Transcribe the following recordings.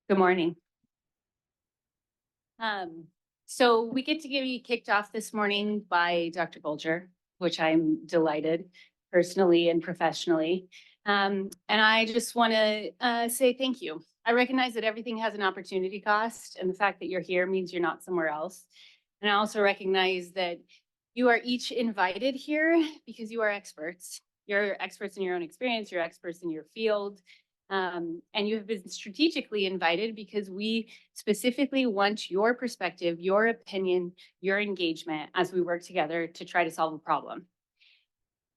Good morning. So we get to get you kicked off this morning by Dr. Bulger, which I'm delighted personally and professionally. And I just want to say thank you. I recognize that everything has an opportunity cost, and the fact that you're here means you're not somewhere else. And I also recognize that you are each invited here because you are experts. You're experts in your own experience, you're experts in your field. And you have been strategically invited because we specifically want your perspective, your opinion, your engagement as we work together to try to solve a problem.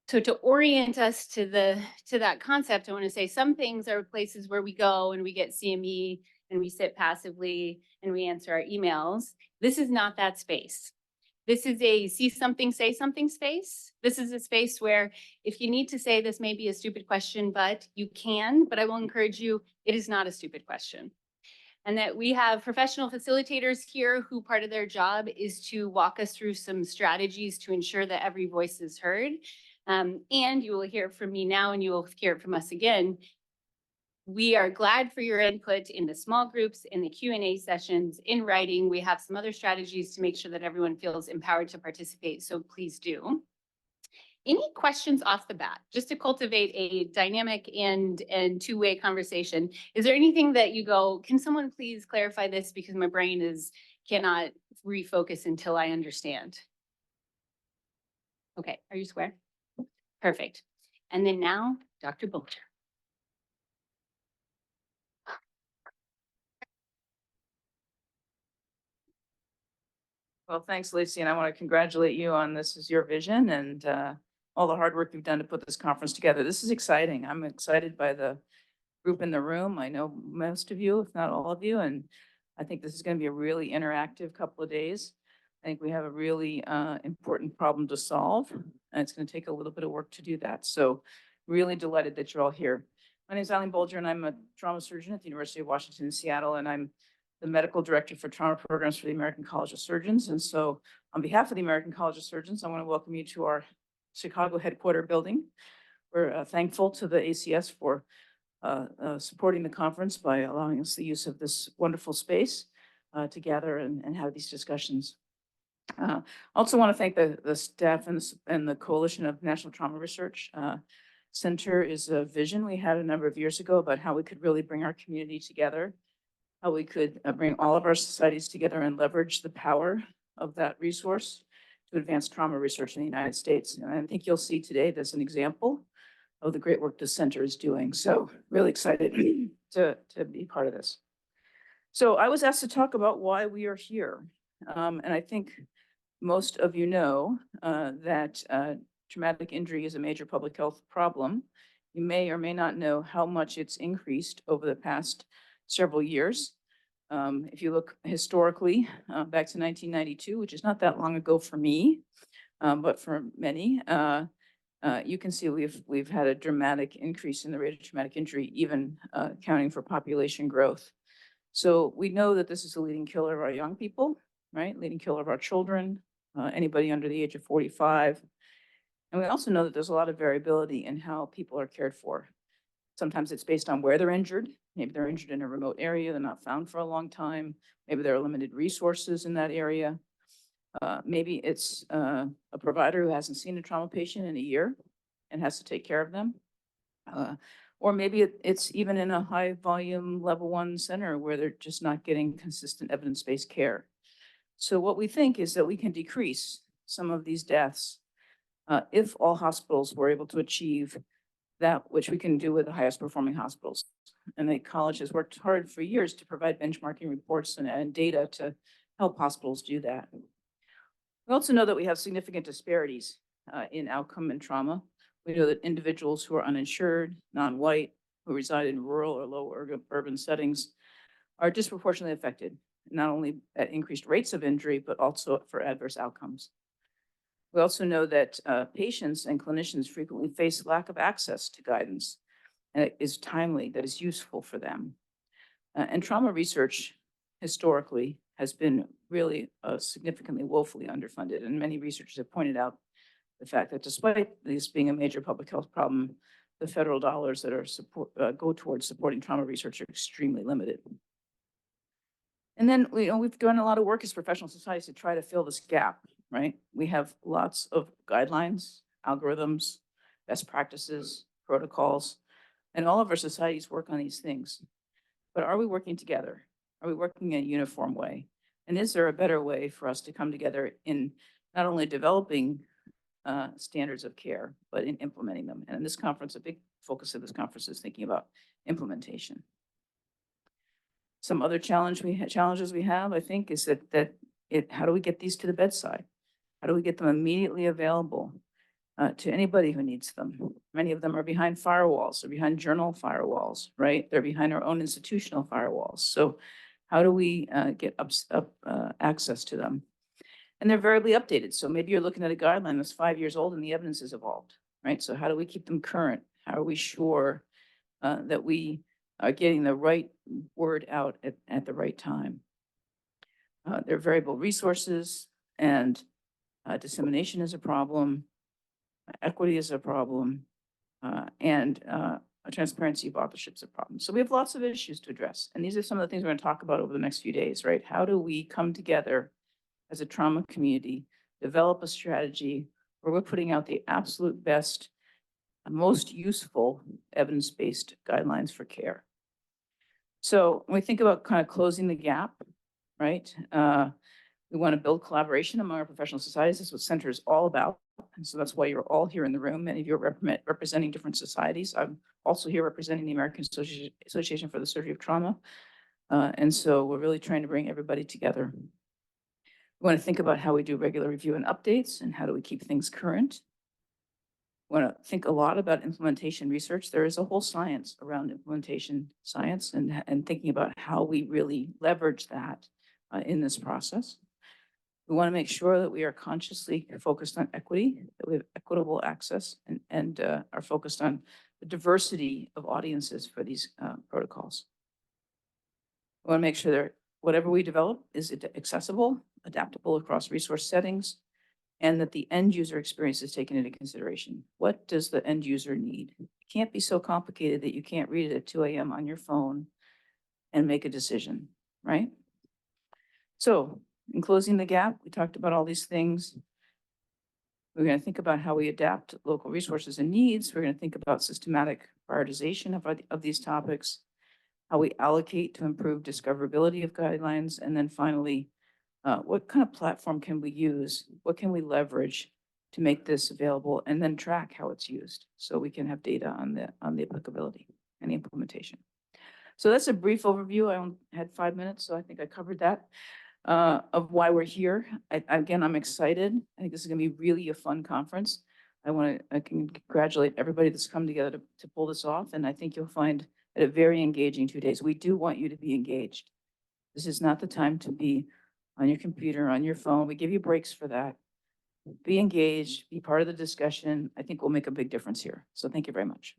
So to orient us to that concept, I want to say some things are places where we go and we get CME and we sit passively and we answer our emails. This is not that space. This is a see something, say something space. This is a space where if you need to say this may be a stupid question, but you can, but I will encourage you, it is not a stupid question. And that we have professional facilitators here who part of their job is to walk us through some strategies to ensure that every voice is heard. And you will hear it from me now and you will hear it from us again. We are glad for your input in the small groups, in the Q&A sessions, in writing. We have some other strategies to make sure that everyone feels empowered to participate, so please do. Any questions off the bat, just to cultivate a dynamic and two-way conversation? Is there anything that you go, can someone please clarify this because my brain cannot refocus until I understand? Okay, are you square? Perfect. And then now, Dr. Bulger. Well, thanks, Lacey, and I want to congratulate you on this is your vision and all the hard work you've done to put this conference together. This is exciting. I'm excited by the group in the room. I know most of you, if not all of you, and I think this is going to be a really interactive couple of days. I think we have a really important problem to solve, and it's going to take a little bit of work to do that. So really delighted that you're all here. My name is Eileen Bulger, and I'm a trauma surgeon at the University of Washington in Seattle, and I'm the medical director for trauma programs for the American College of Surgeons. And so on behalf of the American College of Surgeons, I want to welcome you to our Chicago headquarter building. We're thankful to the ACS for supporting the conference by allowing us the use of this wonderful space to gather and have these discussions. Also want to thank the staff and the Coalition of National Trauma Research Center is a vision we had a number of years ago about how we could really bring our community together, how we could bring all of our societies together and leverage the power of that resource to advance trauma research in the United States. And I think you'll see today there's an example of the great work the center is doing. So really excited to be part of this. So I was asked to talk about why we are here. And I think most of you know that traumatic injury is a major public health problem. You may or may not know how much it's increased over the past several years. If you look historically back to 1992, which is not that long ago for me, but for many, you can see we've had a dramatic increase in the rate of traumatic injury, even accounting for population growth. So we know that this is the leading killer of our young people, right? Leading killer of our children, anybody under the age of 45. And we also know that there's a lot of variability in how people are cared for. Sometimes it's based on where they're injured. Maybe they're injured in a remote area, they're not found for a long time. Maybe there are limited resources in that area. Maybe it's a provider who hasn't seen a trauma patient in a year and has to take care of them. Or maybe it's even in a high volume level 1 center where they're just not getting consistent evidence-based care. So what we think is that we can decrease some of these deaths if all hospitals were able to achieve that which we can do with the highest performing hospitals. And the college has worked hard for years to provide benchmarking reports and data to help hospitals do that. We also know that we have significant disparities in outcome and trauma. We know that individuals who are uninsured, non-white, who reside in rural or low urban settings are disproportionately affected, not only at increased rates of injury, but also for adverse outcomes. We also know that patients and clinicians frequently face lack of access to guidance that is timely, that is useful for them. And trauma research historically has been really significantly woefully underfunded. And many researchers have pointed out the fact that despite this being a major public health problem, the federal dollars that are go towards supporting trauma research are extremely limited. And then, we've done a lot of work as professional societies to try to fill this gap, right? We have lots of guidelines, algorithms, best practices, protocols, and all of our societies work on these things. But are we working together? Are we working in a uniform way? And is there a better way for us to come together in not only developing standards of care, but in implementing them? And in this conference, a big focus of this conference is thinking about implementation. Some other challenges we have, I think, is how do we get these to the bedside? How do we get them immediately available to anybody who needs them? Many of them are behind firewalls, or behind journal firewalls, right? They're behind our own institutional firewalls. So how do we get access to them? And they're variably updated. So maybe you're looking at a guideline that's 5 years old and the evidence has evolved, right? So how do we keep them current? How are we sure that we are getting the right word out at the right time? There are variable resources, and dissemination is a problem. Equity is a problem, and transparency of authorship is a problem. So we have lots of issues to address. And these are some of the things we're going to talk about over the next few days, right? How do we come together as a trauma community, develop a strategy where we're putting out the absolute best, most useful evidence-based guidelines for care? So when we think about kind of closing the gap, right? We want to build collaboration among our professional societies. That's what Center is all about. And so that's why you're all here in the room. Many of you are representing different societies. I'm also here representing the American Association for the Surgery of Trauma. And so we're really trying to bring everybody together. We want to think about how we do regular review and updates, and how do we keep things current. We want to think a lot about implementation research. There is a whole science around implementation science, and thinking about how we really leverage that in this process. We want to make sure that we are consciously focused on equity, that we have equitable access, and are focused on the diversity of audiences for these protocols. We want to make sure that whatever we develop is accessible, adaptable across resource settings, and that the end user experience is taken into consideration. What does the end user need? It can't be so complicated that you can't read it at 2 a.m. on your phone and make a decision, right? So in closing the gap, we talked about all these things. We're going to think about how we adapt local resources and needs. We're going to think about systematic prioritization of these topics, how we allocate to improve discoverability of guidelines, and then finally, what kind of platform can we use? What can we leverage to make this available, and then track how it's used so we can have data on the applicability and the implementation. So that's a brief overview. I only had 5 minutes, so I think I covered that. Of why we're here. Again, I'm excited. I think this is going to be really a fun conference. I can congratulate everybody that's come together to pull this off, and I think you'll find it a very engaging 2 days. We do want you to be engaged. This is not the time to be on your computer, on your phone. We give you breaks for that. Be engaged, be part of the discussion. I think we'll make a big difference here. So thank you very much.